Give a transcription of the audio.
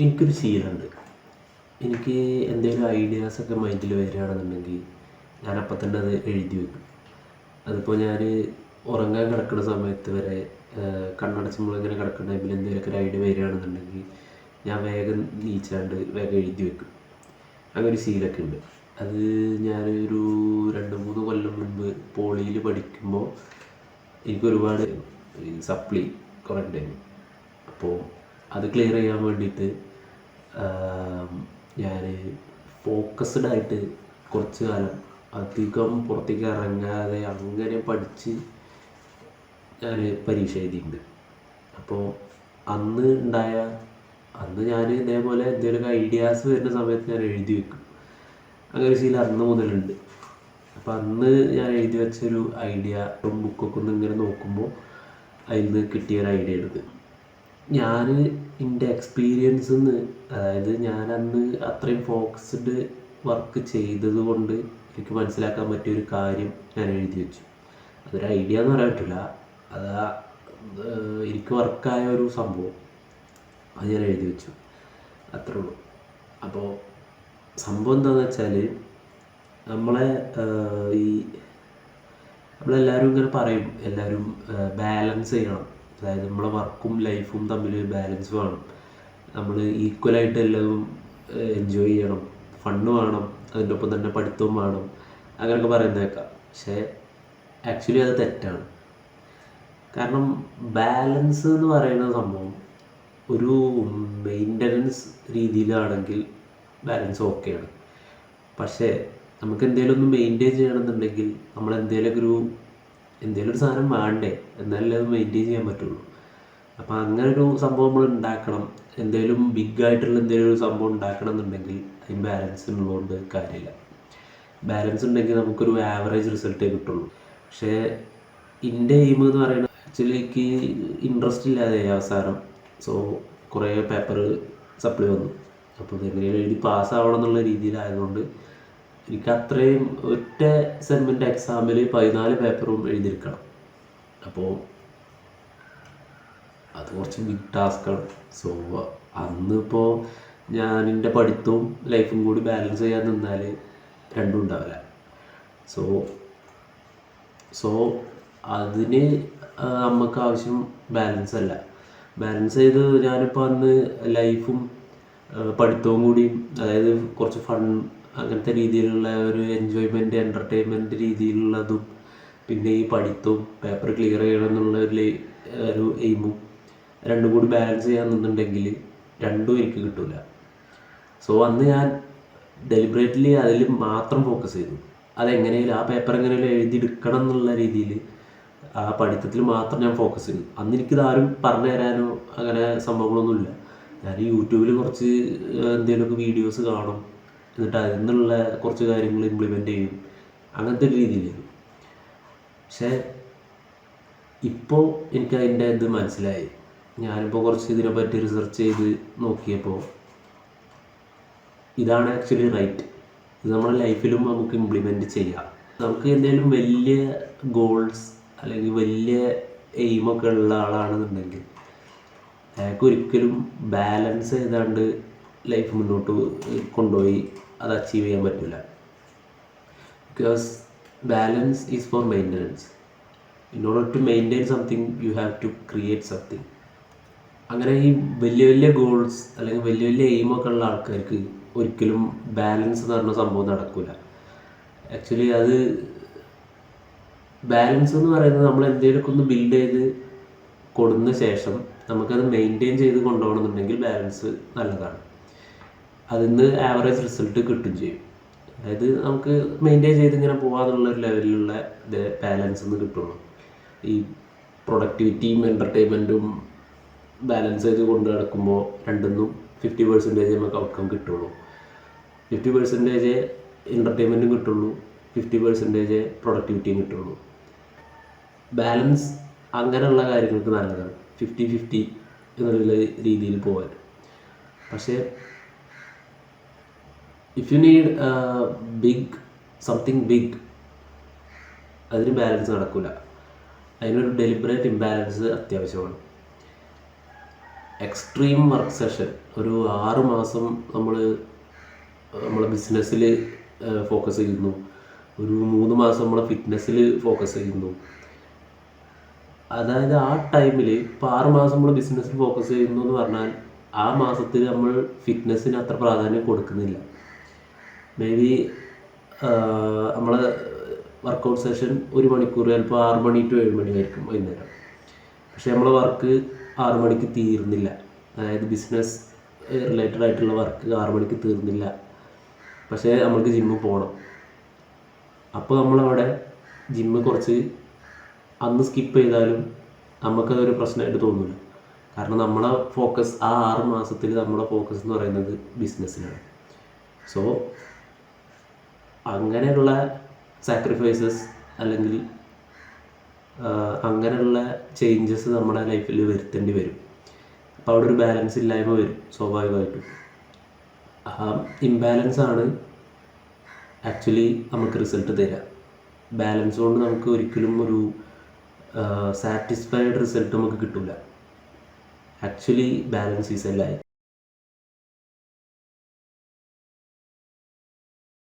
എനിക്കൊരു ശീലമുണ്ട്. എനിക്ക് എന്തെങ്കിലും ഐഡിയാസൊക്കെ മൈൻഡിൽ വരികയാണെന്നുണ്ടെങ്കിൽ ഞാനപ്പം തന്നെ അത് എഴുതി വെക്കും. അതിപ്പോൾ ഞാൻ ഉറങ്ങാൻ കിടക്കുന്ന സമയത്ത് വരെ കണ്ണടച്ച് നമ്മളിങ്ങനെ കിടക്കുന്ന ടൈമിൽ എന്തെങ്കിലുമൊക്കെ ഒരു ഐഡിയ വരികയാണെന്നുണ്ടെങ്കിൽ ഞാൻ വേഗം നീച്ചാണ്ട് വേഗം എഴുതി വെക്കും. അങ്ങനെ ഒരു ശീലമൊക്കെ ഉണ്ട്. അത് ഞാനൊരു 2-3 കൊല്ലം മുൻപ് പോളിയിൽ പഠിക്കുമ്പോൾ എനിക്കൊരുപാട് സപ്ലി കുറേ ഉണ്ടായിരുന്നു. അപ്പോൾ അത് ക്ലിയർ ചെയ്യാൻ വേണ്ടിയിട്ട് ഞാൻ ഫോക്കസ്ഡ് ആയിട്ട് കുറച്ച് കാലം അധികം പുറത്തേക്ക് ഇറങ്ങാതെ അങ്ങനെ പഠിച്ച് ഞാൻ പരീക്ഷ എഴുതിയിട്ടുണ്ട്. അപ്പോൾ അന്ന് ഉണ്ടായ അന്ന് ഞാൻ ഇതേപോലെ എന്തെങ്കിലുമൊക്കെ ഐഡിയാസ് വരുന്ന സമയത്ത് ഞാൻ എഴുതി വെക്കും. അങ്ങനെ ഒരു ശീലം അന്ന് മുതലുണ്ട്. അപ്പം അന്ന് ഞാൻ എഴുതി വെച്ചൊരു ഐഡിയ ബുക്കൊക്കെ ഒന്ന് ഇങ്ങനെ നോക്കുമ്പോൾ അതിൽ നിന്ന് കിട്ടിയൊരു ഐഡിയ എടുത്ത് ഞാൻ എൻ്റെ എക്സ്പീരിയൻസിൽ നിന്ന്, അതായത് ഞാനന്ന് അത്രയും ഫോക്കസ്ഡ് വർക്ക് ചെയ്തത് കൊണ്ട് എനിക്ക് മനസ്സിലാക്കാൻ പറ്റിയൊരു കാര്യം ഞാൻ എഴുതി വെച്ചു. അതൊരു ഐഡിയ എന്ന് പറയാൻ പറ്റില്ല, അതാ എനിക്ക് വർക്കായ ഒരു സംഭവം അത് ഞാൻ എഴുതി വെച്ചു, അത്രേ ഉള്ളൂ. അപ്പോൾ സംഭവം എന്താണെന്ന് വെച്ചാൽ നമ്മളെ ഈ നമ്മളെല്ലാവരും ഇങ്ങനെ പറയും, എല്ലാവരും ബാലൻസ് ചെയ്യണം, അതായത് നമ്മളെ വർക്കും ലൈഫും തമ്മിൽ ബാലൻസ് വേണം, നമ്മൾ ഈക്വലായിട്ട് എല്ലാവരും എൻജോയ് ചെയ്യണം, ഫണ്ണ് വേണം, അതിൻ്റെ ഒപ്പം തന്നെ പഠിത്തവും വേണം, അങ്ങനെയൊക്കെ പറയുന്നേക്കാം. പക്ഷേ ആക്ച്വലി അത് തെറ്റാണ്. കാരണം ബാലൻസ് എന്ന് പറയുന്ന സംഭവം ഒരു മെയിൻ്റനൻസ് രീതിയിലാണെങ്കിൽ ബാലൻസ് ഓക്കെയാണ്. പക്ഷേ നമുക്ക് എന്തെങ്കിലും ഒന്ന് മെയിൻറ്റെയിൻ ചെയ്യണമെന്നുണ്ടെങ്കിൽ നമ്മൾ എന്തെങ്കിലും ഒരു സാധനം വേണ്ടേ, എന്നാലേ അത് മെയിൻറ്റെയിൻ ചെയ്യാൻ പറ്റുള്ളൂ. അപ്പോൾ അങ്ങനെ ഒരു സംഭവം നമ്മൾ ഉണ്ടാക്കണം. എന്തെങ്കിലും ബിഗ്ഗായിട്ടുള്ള എന്തെങ്കിലും ഒരു സംഭവം ഉണ്ടാക്കണം എന്നുണ്ടെങ്കിൽ അതിന് ബാലൻസ് ഉള്ളതുകൊണ്ട് കാര്യമില്ല. ബാലൻസ് ഉണ്ടെങ്കിൽ നമുക്കൊരു ആവറേജ് റിസൾട്ടേ കിട്ടുള്ളൂ. പക്ഷേ എൻ്റെ എയിം എന്ന് പറയുന്നത് ആക്ച്വലി എനിക്ക് ഇൻട്രസ്റ്റ് ഇല്ലാതെ അവസാനം കുറേ പേപ്പർ സപ്ലൈ വന്നു. അപ്പോൾ ഇതെങ്ങനെയും എഴുതി പാസ്സാവണം എന്നുള്ള രീതിയിലായതുകൊണ്ട് എനിക്ക് അത്രയും ഒറ്റ സെഗ്മെൻ്റ് എക്സാമിൽ 14 പേപ്പറും എഴുതിയിരിക്കണം. അപ്പോൾ അത് കുറച്ച് ബിഗ് ടാസ്ക്കാണ്. അന്നിപ്പോൾ ഞാൻ എൻ്റെ പഠിത്തവും ലൈഫും കൂടി ബാലൻസ് ചെയ്യാൻ നിന്നാൽ രണ്ടും ഉണ്ടാവില്ല. അതിന് നമുക്ക് ആവശ്യം ബാലൻസ് അല്ല. ബാലൻസ് ചെയ്ത് ഞാനിപ്പോൾ അന്ന് ലൈഫും പഠിത്തവും കൂടി, അതായത് കുറച്ച് ഫൺ അങ്ങനത്തെ രീതിയിലുള്ള ഒരു എൻജോയ്മെൻറ്റ് എൻ്റർടൈൻമെൻറ്റ് രീതിയിലുള്ളതും, പിന്നെ ഈ പഠിത്തവും പേപ്പർ ക്ലിയർ ചെയ്യണം എന്നുള്ള ഒരു എയിമും രണ്ടും കൂടി ബാലൻസ് ചെയ്യാൻ നിന്നുണ്ടെങ്കിൽ രണ്ടും എനിക്ക് കിട്ടില്ല. അന്ന് ഞാൻ ഡെലിബറേറ്റ്ലി അതിൽ മാത്രം ഫോക്കസ് ചെയ്തു. അതെങ്ങനെയും ആ പേപ്പർ എങ്ങനെയും എഴുതിയെടുക്കണം എന്നുള്ള രീതിയിൽ ആ പഠിത്തത്തിൽ മാത്രം ഞാൻ ഫോക്കസ് ചെയ്തു. അന്ന് എനിക്കിതാരും പറഞ്ഞു തരാനോ അങ്ങനെ സംഭവങ്ങളൊന്നുമില്ല. ഞാൻ യൂട്യൂബിൽ കുറച്ച് എന്തെങ്കിലുമൊക്കെ വീഡിയോസ് കാണും, എന്നിട്ട് അതിൽ നിന്നുള്ള കുറച്ച് കാര്യങ്ങൾ ഇംപ്ലിമെൻ്റ് ചെയ്യും, അങ്ങനത്തെ ഒരു രീതിയിലായിരുന്നു. പക്ഷേ ഇപ്പോൾ എനിക്ക് അതിൻ്റെ ഇത് മനസ്സിലായി. ഞാനിപ്പോൾ കുറച്ച് ഇതിനെപ്പറ്റി റിസർച്ച് ചെയ്ത് നോക്കിയപ്പോൾ ഇതാണ് ആക്ച്വലി റൈറ്റ്. ഇത് നമ്മുടെ ലൈഫിലും നമുക്ക് ഇംപ്ലിമെൻറ്റ് ചെയ്യാം. നമുക്ക് എന്തെങ്കിലും വലിയ ഗോൾസ് അല്ലെങ്കിൽ വലിയ എയിമൊക്കെ ഉള്ള ആളാണെന്നുണ്ടെങ്കിൽ അയാൾക്ക് ഒരിക്കലും ബാലൻസ് ചെയ്താണ്ട് ലൈഫ് മുന്നോട്ട് കൊണ്ടുപോയി അത് അച്ചീവ് ചെയ്യാൻ പറ്റില്ല. Because balance is for maintenance. In order to maintain something you have to create something. അങ്ങനെ ഈ വലിയ വലിയ ഗോൾസ് അല്ലെങ്കിൽ വലിയ വലിയ എയിമൊക്കെ ഉള്ള ആൾക്കാർക്ക് ഒരിക്കലും ബാലൻസ് എന്ന് പറഞ്ഞ സംഭവം നടക്കില്ല. ആക്ച്വലി അത് ബാലൻസ് എന്ന് പറയുന്നത് നമ്മൾ എന്തെങ്കിലുമൊക്കെ ഒന്ന് ബിൽഡ് ചെയ്ത് കൊടുന്ന ശേഷം നമുക്കത് മെയിൻറ്റെയിൻ ചെയ്ത് കൊണ്ടുപോകണമെന്നുണ്ടെങ്കിൽ ബാലൻസ് നല്ലതാണ്. അതിൽ നിന്ന് ആവറേജ് റിസൾട്ട് കിട്ടും ചെയ്യും. അതായത് നമുക്ക് മെയിൻറ്റെയിൻ ചെയ്ത് ഇങ്ങനെ പോകാമെന്നുള്ളൊരു ലെവലിലുള്ള ഇത് ബാലൻസ് നിന്ന് കിട്ടുള്ളൂ. ഈ പ്രൊഡക്ടിവിറ്റിയും എൻ്റർടൈൻമെൻറ്റും ബാലൻസ് ചെയ്ത് കൊണ്ട് നടക്കുമ്പോൾ രണ്ടിന്നും 50% നമുക്ക് ഔട്ട്കം കിട്ടുള്ളൂ. 50% എൻ്റർടൈൻമെൻറ്റും കിട്ടുള്ളൂ, 50% പ്രൊഡക്ടിവിറ്റിയും കിട്ടുള്ളൂ. ബാലൻസ് അങ്ങനെയുള്ള കാര്യങ്ങൾക്ക് നല്ലതാണ്, 50-50 എന്നുള്ള രീതിയിൽ പോകാൻ. പക്ഷേ if you need something big, അതിന് ബാലൻസ് നടക്കില്ല. അതിനൊരു ഡെലിബറേറ്റ് ഇംബാലൻസ് അത്യാവശ്യമാണ്. എക്സ്ട്രീം വർക്ക് സെഷൻ ഒരു 6 മാസം നമ്മളെ ബിസിനസ്സിൽ ഫോക്കസ് ചെയ്യുന്നു, ഒരു 3 മാസം നമ്മളെ ഫിറ്റ്നസ്സിൽ ഫോക്കസ് ചെയ്യുന്നു. അതായത് ആ ടൈമിൽ ഇപ്പോൾ 6 മാസം നമ്മൾ ബിസിനസ്സിൽ ഫോക്കസ് ചെയ്യുന്നു എന്ന് പറഞ്ഞാൽ ആ മാസത്തിൽ നമ്മൾ ഫിറ്റ്നസ്സിന് അത്ര പ്രാധാന്യം കൊടുക്കുന്നില്ല. മേ ബി നമ്മളെ വർക്കൗട്ട് സെഷൻ 1 മണിക്കൂർ, ചിലപ്പോൾ 6 മണി ടു 7 മണി ആയിരിക്കും വൈകുന്നേരം. പക്ഷേ നമ്മളെ വർക്ക് 6 മണിക്ക് തീർന്നില്ല. അതായത് ബിസിനസ് റിലേറ്റഡ് ആയിട്ടുള്ള വർക്ക് 6 മണിക്ക് തീർന്നില്ല. പക്ഷേ നമ്മൾക്ക് ജിമ്മിൽ പോകണം. അപ്പോൾ നമ്മളവിടെ ജിമ്മ് കുറച്ച് അന്ന് സ്കിപ്പ് ചെയ്താലും നമുക്കതൊരു പ്രശ്നമായിട്ട് തോന്നില്ല. കാരണം നമ്മളെ ഫോക്കസ് ആ 6 മാസത്തിൽ നമ്മുടെ ഫോക്കസ് എന്ന് പറയുന്നത് ബിസിനസ്സിലാണ്. സോ അങ്ങനെയുള്ള സാക്രിഫൈസസ് അല്ലെങ്കിൽ അങ്ങനെയുള്ള ചേഞ്ചസ് നമ്മുടെ ലൈഫിൽ വരുത്തേണ്ടി വരും. അപ്പോൾ അവിടെ ഒരു ബാലൻസ് ഇല്ലായ്മ വരും സ്വാഭാവികമായിട്ടും. ആ ഇംബാലൻസ് ആണ് ആക്ച്വലി നമുക്ക് റിസൾട്ട് തരിക. ബാലൻസ് കൊണ്ട് നമുക്ക് ഒരിക്കലും ഒരു സാറ്റിസ്ഫൈഡ് റിസൾട്ട് നമുക്ക് കിട്ടില്ല. Actually balance is A life.